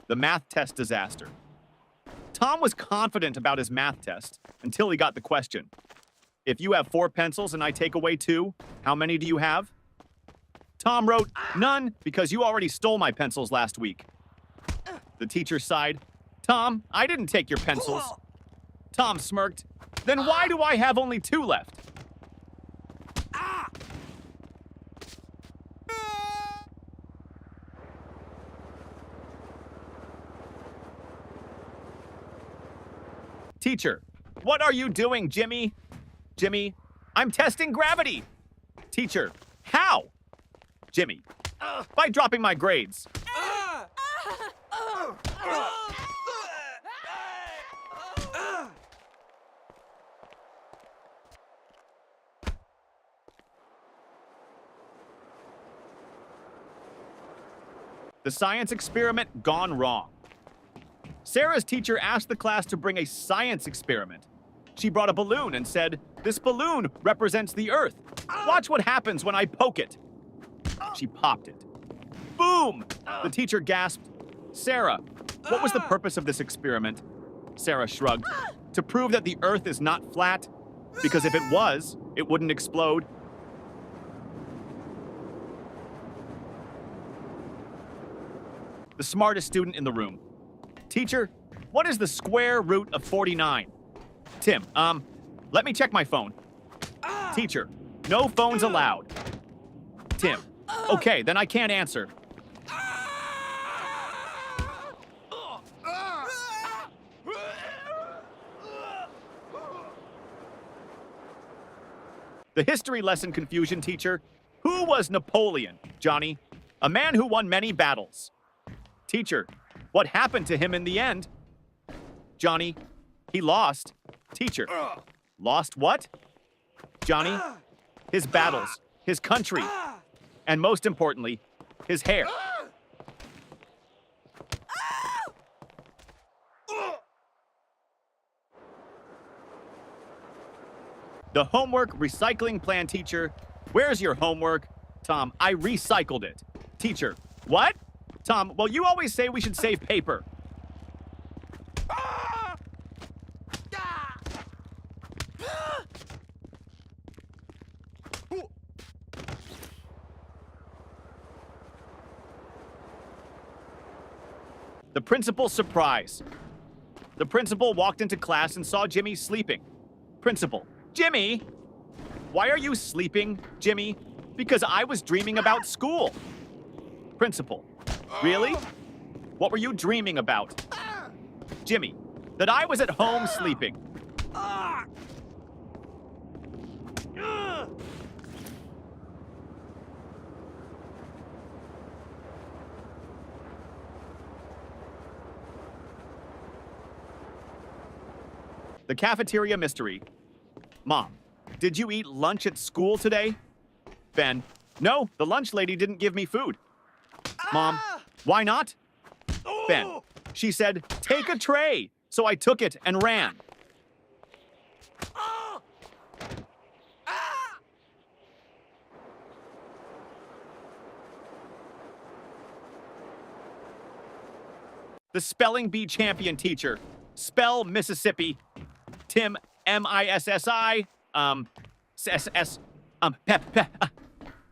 The math test disaster. Tom was confident about his math test until he got the question. If you have 4 pencils and I take away 2, how many do you have? Tom wrote, none, because you already stole my pencils last week. The teacher sighed. Tom, I didn't take your pencils. Tom smirked. Then why do I have only 2 left? Teacher, what are you doing, Jimmy? Jimmy, I'm testing gravity. Teacher, how? Jimmy, by dropping my grades. The science experiment gone wrong. Sarah's teacher asked the class to bring a science experiment. She brought a balloon and said, "This balloon represents the Earth. Watch what happens when I poke it." She popped it. Boom! The teacher gasped, "Sarah, what was the purpose of this experiment?" Sarah shrugged. "To prove that the Earth is not flat, because if it was, it wouldn't explode." The smartest student in the room. Teacher, what is the square root of 49? Tim, let me check my phone. Teacher, no phones allowed. Tim, okay, then I can't answer. The history lesson confusion teacher. Who was Napoleon, Johnny? A man who won many battles. Teacher, what happened to him in the end? Johnny, he lost. Teacher, lost what? Johnny, his battles, his country, and most importantly, his hair. The homework recycling plan teacher. Where's your homework? Tom, I recycled it. Teacher, what? Tom, well, you always say we should save paper. The principal's surprise. The principal walked into class and saw Jimmy sleeping. Principal, Jimmy! Why are you sleeping, Jimmy? Because I was dreaming about school. Principal, really? What were you dreaming about? Jimmy, that I was at home sleeping. The cafeteria mystery. Mom, did you eat lunch at school today? Ben, no, the lunch lady didn't give me food. Mom, why not? Ben, she said, take a tray. So I took it and ran. The spelling bee champion teacher. Spell Mississippi. Tim, M-I-S-S-I, S-S,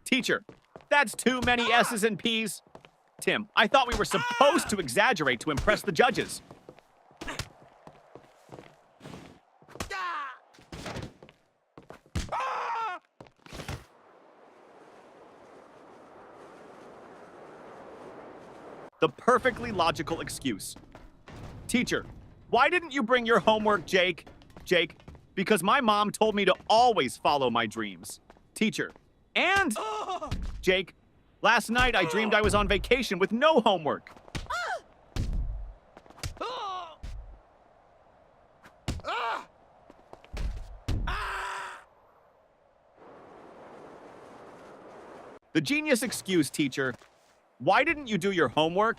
Teacher, that's too many S's and P's. Tim, I thought we were supposed to exaggerate to impress the judges. The perfectly logical excuse. Teacher, why didn't you bring your homework, Jake? Jake, because my mom told me to always follow my dreams. Teacher, and Jake, last night I dreamed I was on vacation with no homework. The genius excuse, teacher. Why didn't you do your homework?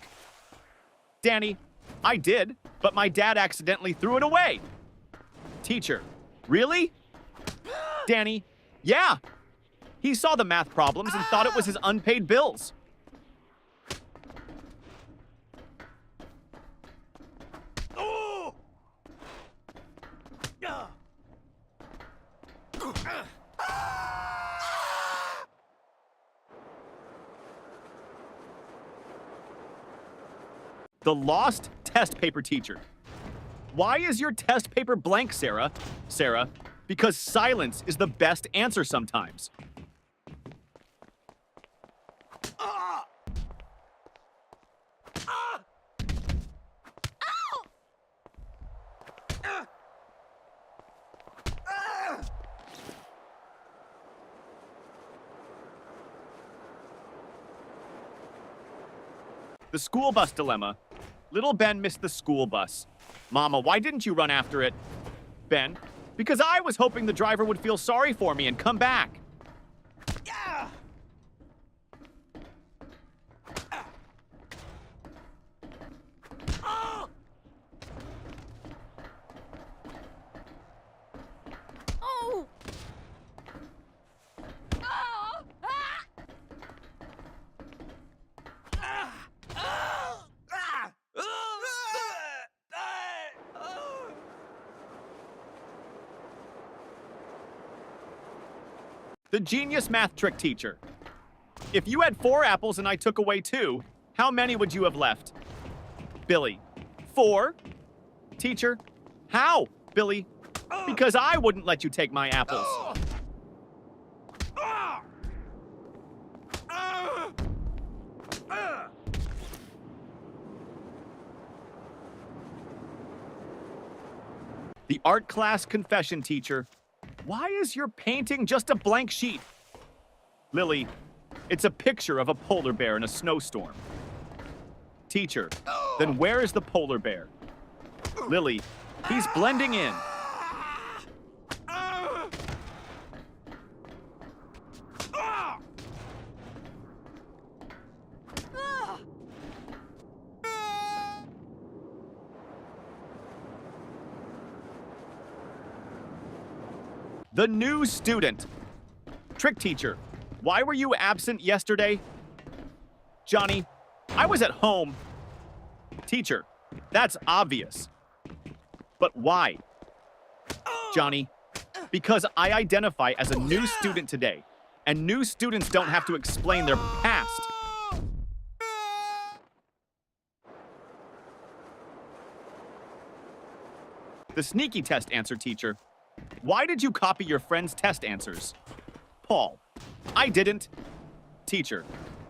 Danny, I did, but my dad accidentally threw it away. Teacher, really? Danny, yeah. He saw the math problems and thought it was his unpaid bills. The lost test paper teacher. Why is your test paper blank, Sarah? Sarah, because silence is the best answer sometimes. The school bus dilemma. Little Ben missed the school bus. Mama, why didn't you run after it? Ben, because I was hoping the driver would feel sorry for me and come back. Yeah. Oh. Oh. The genius math trick teacher. If you had 4 apples and I took away 2, how many would you have left? Billy, 4? Teacher, how? Billy, because I wouldn't let you take my apples. The art class confession teacher. Why is your painting just a blank sheet? Lily, it's a picture of a polar bear in a snowstorm. Teacher, then where is the polar bear? Lily, he's blending in. The new student. Trick teacher, why were you absent yesterday? Johnny, I was at home. Teacher, that's obvious. But why? Johnny, because I identify as a new student today, and new students don't have to explain their past. The sneaky test answer teacher. Why did you copy your friend's test answers? Paul, I didn't. Teacher,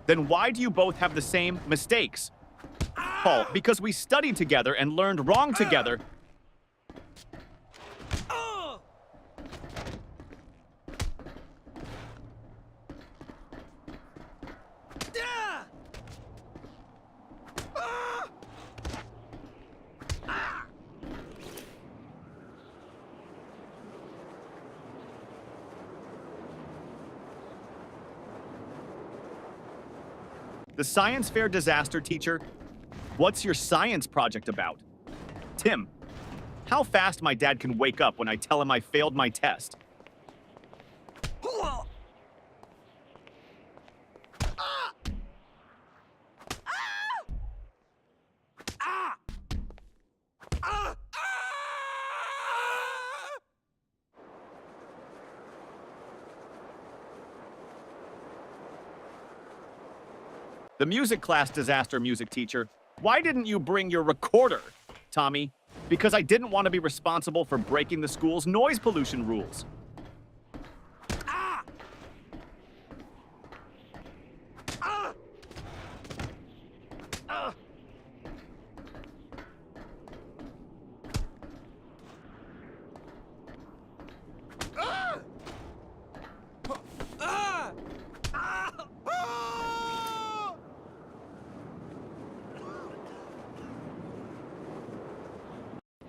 then why do you both have the same mistakes? Paul, because we studied together and learned wrong together. The science fair disaster teacher. What's your science project about? Tim, how fast my dad can wake up when I tell him I failed my test. The music class disaster music teacher. Why didn't you bring your recorder? Tommy, because I didn't want to be responsible for breaking the school's noise pollution rules.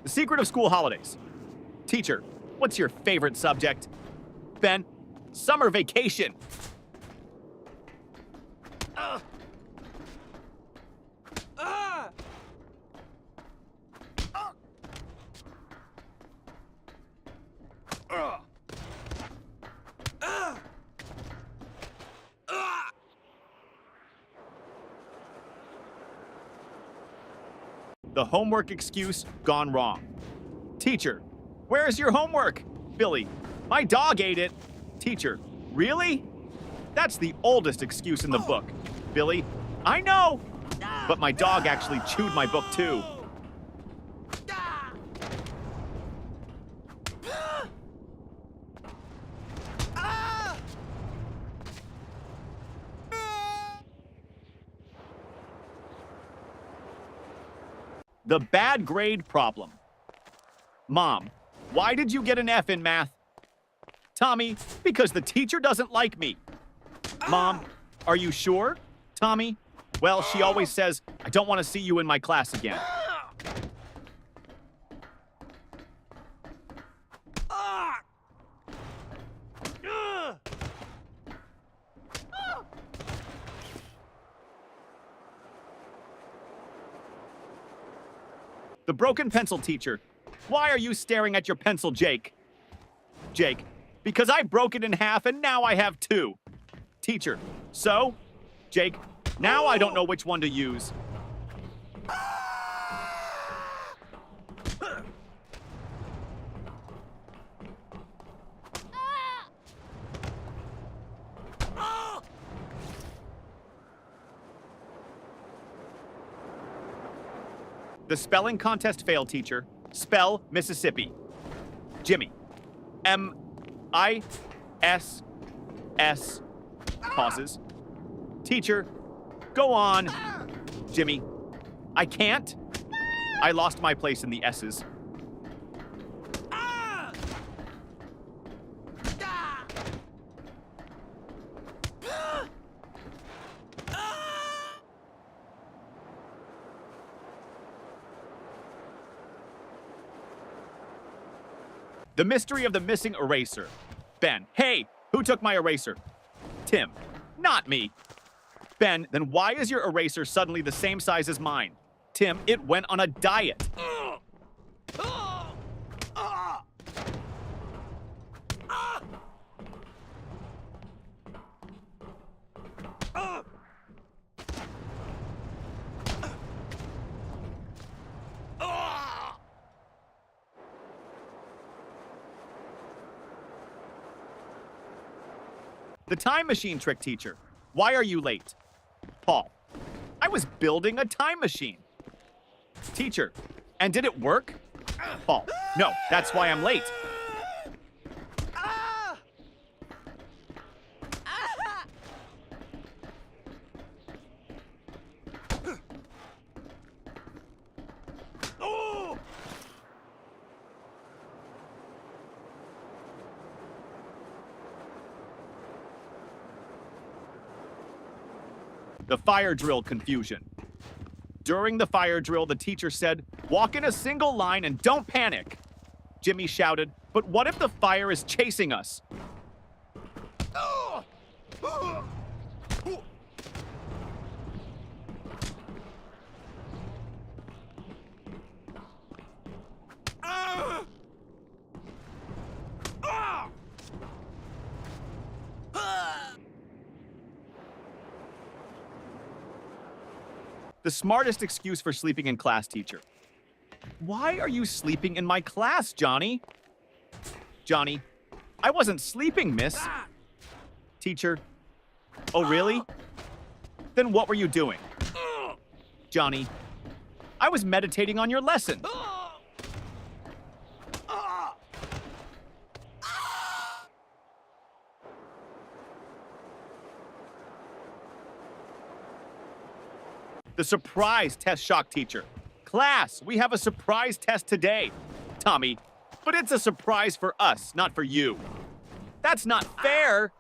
The secret of school holidays. Teacher, what's your favorite subject? Ben, summer vacation. The homework excuse gone wrong. Teacher, where's your homework? Billy, my dog ate it. Teacher, really? That's the oldest excuse in the book. Billy, I know. But my dog actually chewed my book too. The bad grade problem. Mom, why did you get an F in math? Tommy, because the teacher doesn't like me. Mom, are you sure? Tommy, well, she always says, I don't want to see you in my class again. The broken pencil teacher. Why are you staring at your pencil, Jake? Jake, because I broke it in half and now I have two. Teacher, so? Jake, now I don't know which one to use. The spelling contest failed, teacher. Spell Mississippi. Jimmy. M-I-S-S. Pauses. Teacher, go on. Jimmy. I can't. I lost my place in the S's. The mystery of the missing eraser. Ben, hey, who took my eraser? Tim, not me. Ben, then why is your eraser suddenly the same size as mine? Tim, it went on a diet. The time machine trick teacher. Why are you late? Paul. I was building a time machine. Teacher. And did it work? Paul. No, that's why I'm late. The fire drill confusion. During the fire drill, the teacher said, walk in a single line and don't panic. Jimmy shouted, but what if the fire is chasing us? The smartest excuse for sleeping in class, teacher. Why are you sleeping in my class, Johnny? Johnny, I wasn't sleeping, miss. Teacher, oh really? Then what were you doing? Johnny, I was meditating on your lesson. The surprise test shock teacher. Class, we have a surprise test today. Tommy, but it's a surprise for us, not for you. That's not fair.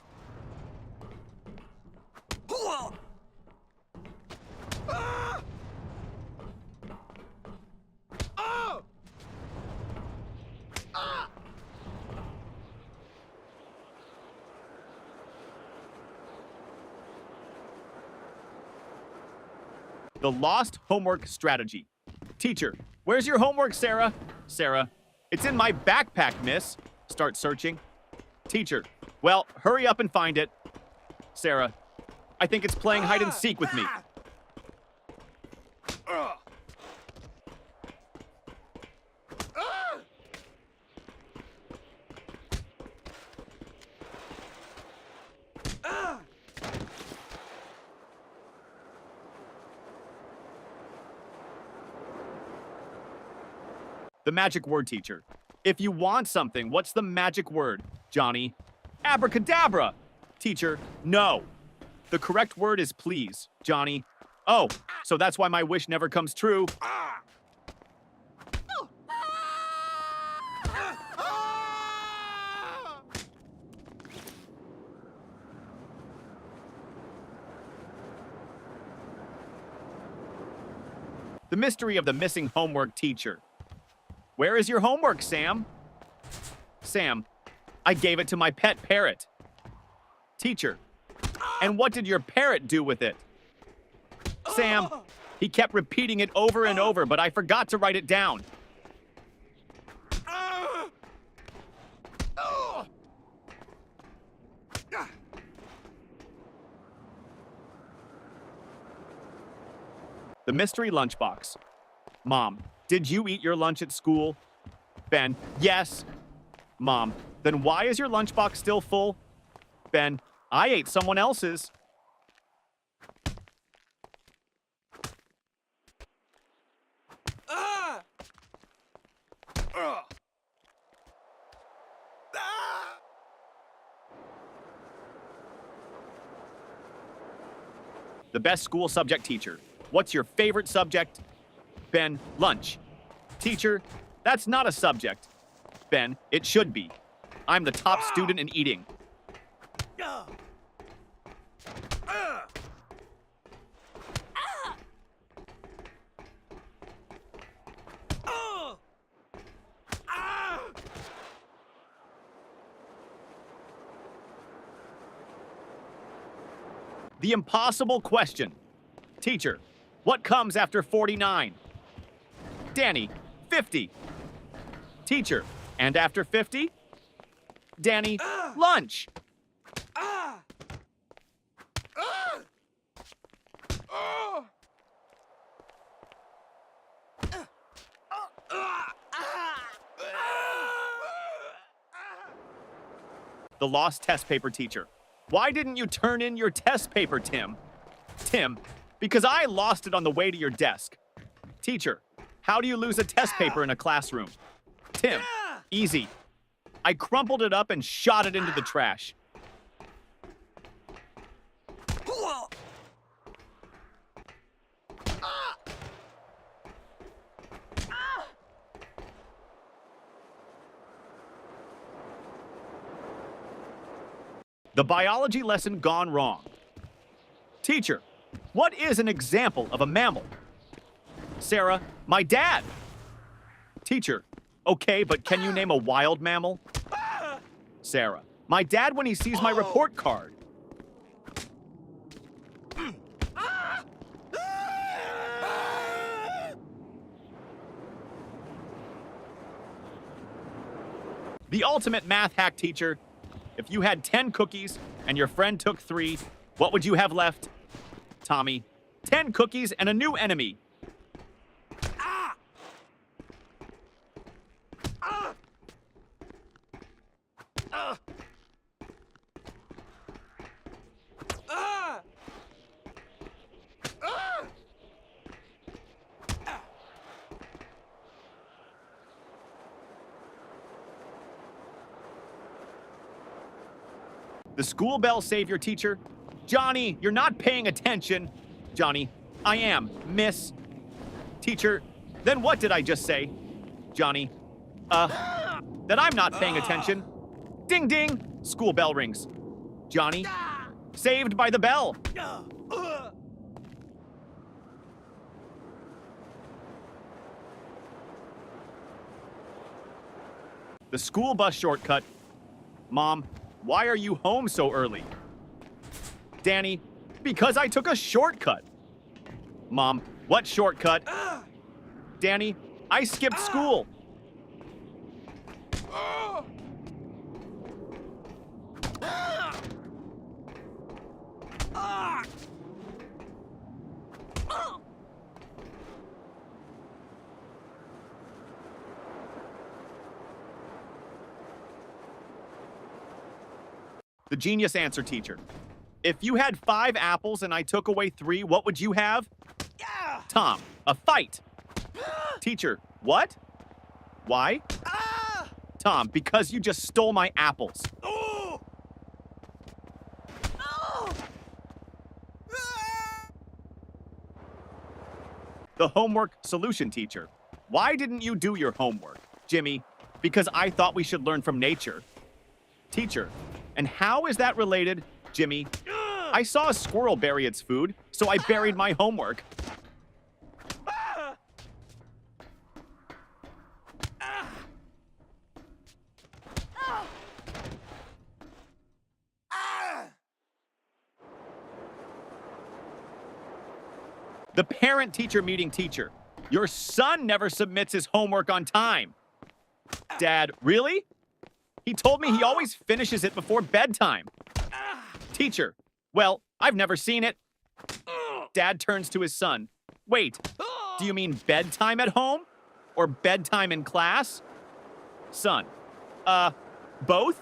The lost homework strategy. Teacher, where's your homework, Sarah? Sarah, it's in my backpack, miss. Start searching. Teacher, well, hurry up and find it. Sarah, I think it's playing hide and seek with me. The magic word, teacher. If you want something, what's the magic word, Johnny? Abracadabra! Teacher, no. The correct word is please, Johnny. Oh, so that's why my wish never comes true. The mystery of the missing homework teacher. Where is your homework, Sam? Sam, I gave it to my pet parrot. Teacher, and what did your parrot do with it? Sam, he kept repeating it over and over, but I forgot to write it down. The mystery lunchbox. Mom, did you eat your lunch at school? Ben, yes. Mom, then why is your lunchbox still full? Ben, I ate someone else's. The best school subject teacher. What's your favorite subject? Ben, lunch. Teacher, that's not a subject. Ben, it should be. I'm the top student in eating. The impossible question. Teacher, what comes after 49? Danny, 50. Teacher, and after 50? Danny, lunch. The lost test paper teacher. Why didn't you turn in your test paper, Tim? Tim, because I lost it on the way to your desk. Teacher, how do you lose a test paper in a classroom? Tim, easy. I crumpled it up and shot it into the trash. The biology lesson gone wrong. Teacher, what is an example of a mammal? Sarah, my dad. Teacher, okay, but can you name a wild mammal? Sarah, my dad when he sees my report card. The ultimate math hack teacher. If you had 10 cookies and your friend took 3, what would you have left? Tommy, 10 cookies and a new enemy. The school bell savior teacher. Johnny, you're not paying attention. Johnny, I am, miss. Teacher, then what did I just say? Johnny, that I'm not paying attention. Ding ding, school bell rings. Johnny, saved by the bell. The school bus shortcut. Mom, why are you home so early? Danny, because I took a shortcut. Mom, what shortcut? Danny, I skipped school. The genius answer teacher. If you had 5 apples and I took away 3, what would you have? Tom, a fight. Teacher, what? Why? Tom, because you just stole my apples. The homework solution teacher. Why didn't you do your homework? Jimmy, because I thought we should learn from nature. Teacher, and how is that related? Jimmy, I saw a squirrel bury its food, so I buried my homework. The parent-teacher meeting teacher. Your son never submits his homework on time. Dad, really? He told me he always finishes it before bedtime. Teacher, well, I've never seen it. Dad turns to his son. Wait, do you mean bedtime at home? Or bedtime in class? Son, both?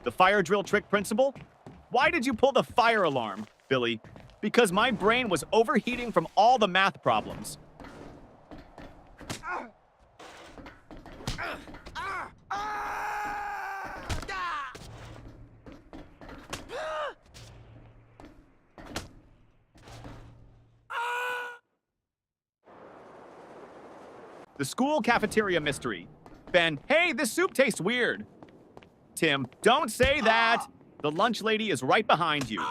The fire drill trick principal? Why did you pull the fire alarm, Billy? Because my brain was overheating from all the math problems. The school cafeteria mystery. Ben, hey, this soup tastes weird. Tim, don't say that. The lunch lady is right behind you.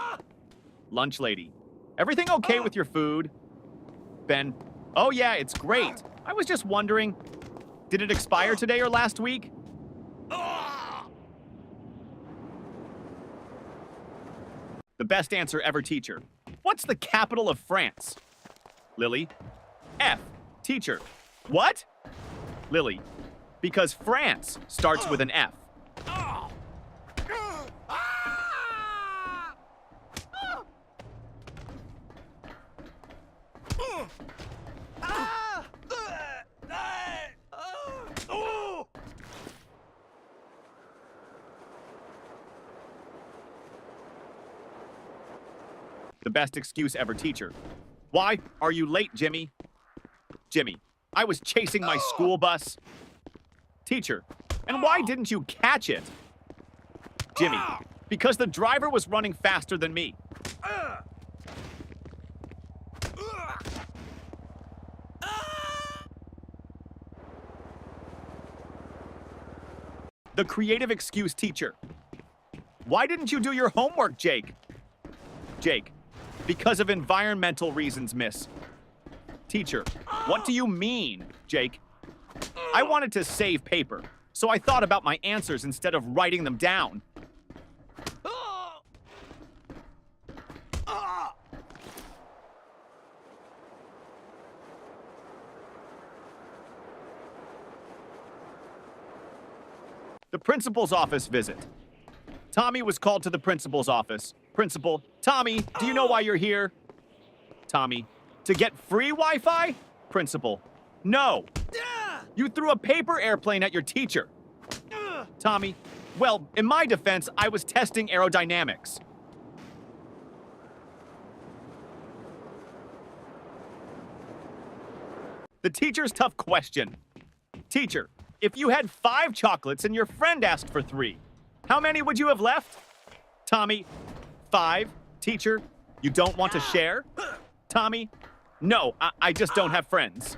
Lunch lady, everything okay with your food? Ben, oh yeah, it's great. I was just wondering, did it expire today or last week? The best answer ever teacher. What's the capital of France? Lily, F. Teacher, what? Lily, because France starts with an F. The best excuse ever teacher. Why are you late, Jimmy? Jimmy, I was chasing my school bus. Teacher, and why didn't you catch it? Jimmy, because the driver was running faster than me. The creative excuse teacher. Why didn't you do your homework, Jake? Jake, because of environmental reasons, miss. Teacher, what do you mean, Jake? I wanted to save paper, so I thought about my answers instead of writing them down. The principal's office visit. Tommy was called to the principal's office. Principal, Tommy, do you know why you're here? Tommy, to get free Wi-Fi? Principal, no. You threw a paper airplane at your teacher. Tommy, well, in my defense, I was testing aerodynamics. The teacher's tough question. Teacher, if you had 5 chocolates and your friend asked for 3, how many would you have left? Tommy, 5. Teacher, you don't want to share? Tommy, no, I just don't have friends.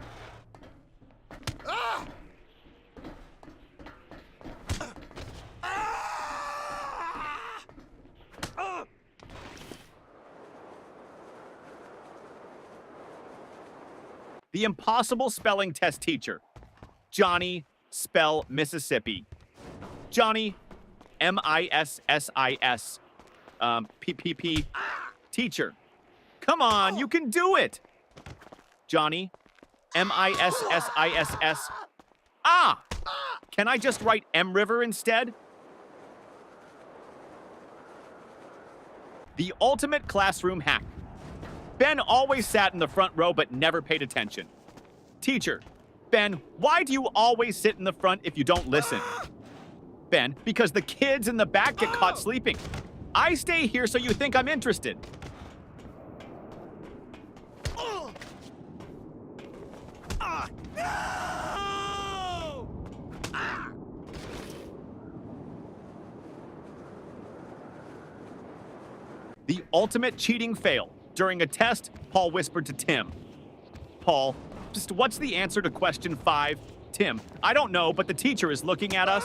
The impossible spelling test teacher. Johnny, spell Mississippi. Johnny, M-I-S-S-I-S. P-P-P. Teacher, come on, you can do it. Johnny, M-I-S-S-I-S-S. Ah! Can I just write M River instead? The ultimate classroom hack. Ben always sat in the front row but never paid attention. Teacher, Ben, why do you always sit in the front if you don't listen? Ben, because the kids in the back get caught sleeping. I stay here so you think I'm interested. The ultimate cheating fail. During a test, Paul whispered to Tim. Paul, just what's the answer to question 5? Tim, I don't know, but the teacher is looking at us.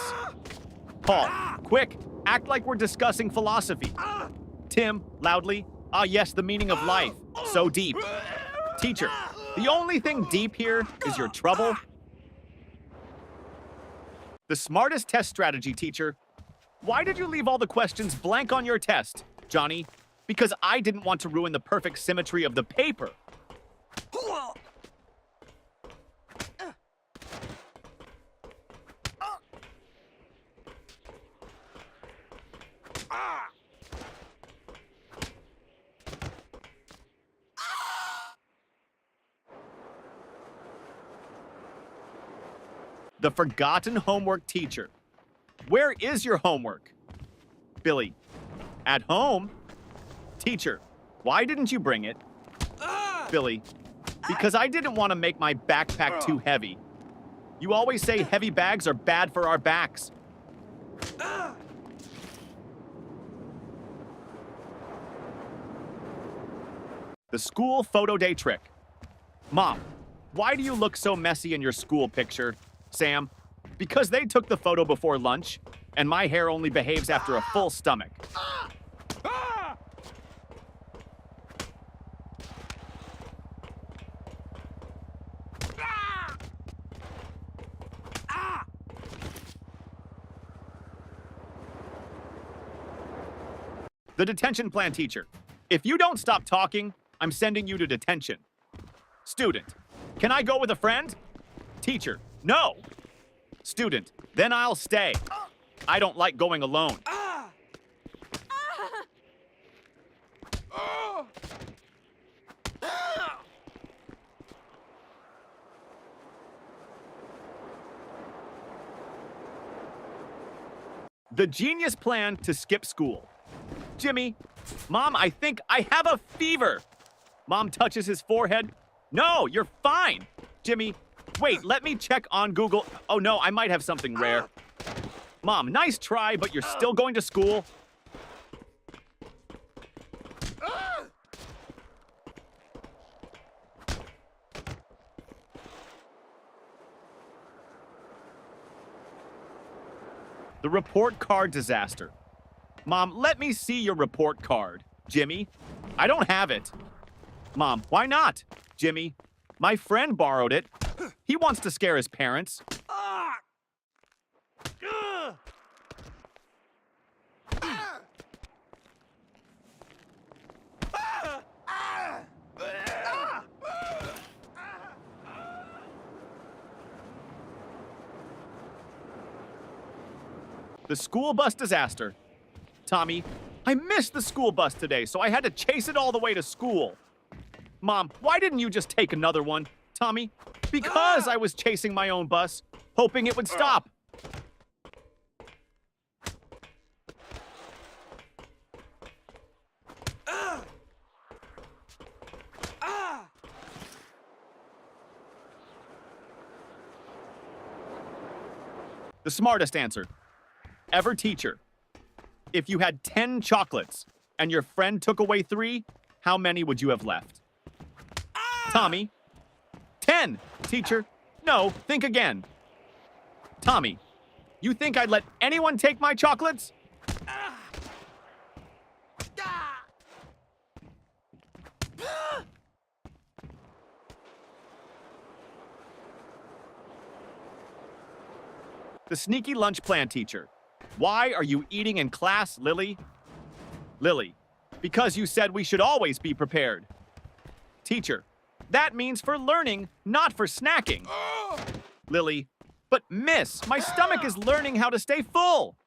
Paul, quick, act like we're discussing philosophy. Tim, loudly, yes, the meaning of life. So deep. Teacher, the only thing deep here is your trouble. The smartest test strategy, teacher. Why did you leave all the questions blank on your test, Johnny? Because I didn't want to ruin the perfect symmetry of the paper. The forgotten homework teacher. Where is your homework? Billy, at home? Teacher, why didn't you bring it? Billy, because I didn't want to make my backpack too heavy. You always say heavy bags are bad for our backs. The school photo day trick. Mom, why do you look so messy in your school picture? Sam, because they took the photo before lunch, and my hair only behaves after a full stomach. The detention plan teacher. If you don't stop talking, I'm sending you to detention. Student, can I go with a friend? Teacher, no. Student, then I'll stay. I don't like going alone. The genius plan to skip school. Jimmy, Mom, I think I have a fever. Mom touches his forehead. No, you're fine. Jimmy, wait, let me check on Google. Oh no, I might have something rare. Mom, nice try, but you're still going to school. The report card disaster. Mom, let me see your report card. Jimmy, I don't have it. Mom, why not? Jimmy, my friend borrowed it. He wants to scare his parents. The school bus disaster. Tommy, I missed the school bus today, so I had to chase it all the way to school. Mom, why didn't you just take another one? Tommy, because I was chasing my own bus, hoping it would stop. The smartest answer. Ever teacher. If you had 10 chocolates and your friend took away 3, how many would you have left? Tommy. 10, teacher. No, think again. Tommy, you think I'd let anyone take my chocolates? The sneaky lunch plan teacher. Why are you eating in class, Lily? Lily, because you said we should always be prepared. Teacher, that means for learning, not for snacking. Lily, but miss, my stomach is learning how to stay full.